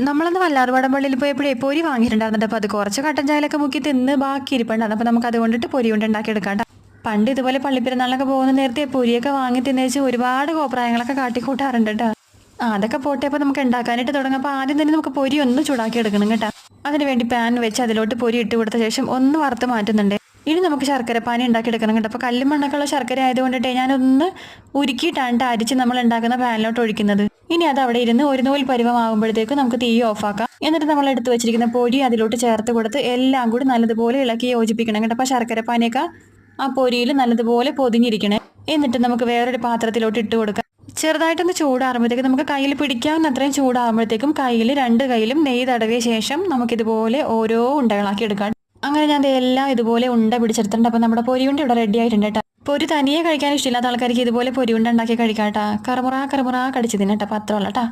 നമ്മളന്ന് വല്ലാർപാടം പള്ളിയിൽ പോയപ്പോഴേ പൊരി വാങ്ങിയിട്ടുണ്ടായിരുന്നുണ്ട്. അപ്പോൾ അത് കുറച്ച് കട്ടൻ ചായലൊക്കെ മുക്കി തിന്ന് ബാക്കി ഇരിപ്പുണ്ടായിരുന്നു. അപ്പോൾ നമുക്ക് അതുകൊണ്ടിട്ട് പൊരി കൊണ്ട് ഉണ്ടാക്കിയെടുക്കാം. പണ്ട് ഇതുപോലെ പള്ളിപ്പെരുന്നാളിനൊക്കെ പോകുന്ന നേരത്തെ പൊരിയൊക്കെ വാങ്ങി തിന്നേച്ച് ഒരുപാട് കോപ്രായങ്ങളൊക്കെ കാട്ടിക്കൂട്ടാറുണ്ട് കേട്ടോ. അതൊക്കെ പോട്ടെ. അപ്പോൾ നമുക്ക് ഉണ്ടാക്കാനായിട്ട് തുടങ്ങാം. അപ്പോൾ ആദ്യം തന്നെ നമുക്ക് പൊരി ഒന്ന് ചൂടാക്കി എടുക്കണം കേട്ടോ. അതിനുവേണ്ടി പാൻ വെച്ച് അതിലോട്ട് പൊരി ഇട്ട് കൊടുത്ത ശേഷം ഒന്ന് വറുത്ത് മാറ്റുന്നുണ്ട്. ഇനി നമുക്ക് ശർക്കര പാനി ഉണ്ടാക്കിയെടുക്കണം കേട്ടോ. അപ്പോൾ കല്ലും മണ്ണൊക്കെയുള്ള ശർക്കര ആയതുകൊണ്ടിട്ടേ ഞാനൊന്ന് ഉരുക്കിയിട്ടാണ് അരിച്ച് നമ്മൾ ഉണ്ടാക്കുന്ന പാനിലോട്ട് ഒഴിക്കുന്നത്. ഇനി അത് അവിടെ ഇരുന്ന് ഒരു നൂൽ പരുവമാകുമ്പോഴത്തേക്ക് നമുക്ക് തീ ഓഫാക്കാം. എന്നിട്ട് നമ്മൾ എടുത്ത് വെച്ചിരിക്കുന്ന പൊടി അതിലോട്ട് ചേർത്ത് കൊടുത്ത് എല്ലാം കൂടി നല്ലതുപോലെ ഇളക്കി യോജിപ്പിക്കണം കേട്ടോ. അപ്പോൾ ശർക്കര പാനിയൊക്കെ ആ പൊരിയിൽ നല്ലതുപോലെ പൊതിഞ്ഞിരിക്കണേ. എന്നിട്ട് നമുക്ക് വേറൊരു പാത്രത്തിലോട്ട് ഇട്ട് കൊടുക്കാം. ചെറുതായിട്ടൊന്ന് ചൂടാറുമ്പോഴത്തേക്ക് നമുക്ക് കയ്യിൽ പിടിക്കാവുന്ന അത്രയും ചൂടാകുമ്പോഴത്തേക്കും കയ്യിൽ രണ്ട് കയ്യിലും നെയ്യ് തടവിയ ശേഷം നമുക്കിതുപോലെ ഓരോ ഉണ്ടകളാക്കി എടുക്കാം. അങ്ങനെ ഞാൻ എല്ലാം ഇതുപോലെ ഉണ്ട പിടിച്ചെടുത്തിട്ടുണ്ട്. അപ്പോൾ നമ്മുടെ പൊരിയുണ്ട ഇവിടെ റെഡി ആയിട്ടുണ്ട് കേട്ടോ. പൊരി തനിയെ കഴിക്കാൻ ഇഷ്ടമില്ലാത്ത ആൾക്കാർക്ക് ഇതുപോലെ പൊരിയുണ്ട ഉണ്ടാക്കി കഴിക്കാം കേട്ടോ. കറുമുറ കടിച്ച് തിന്നട്ടോ. അപ്പോൾ അത്രയുള്ള കേട്ടോ.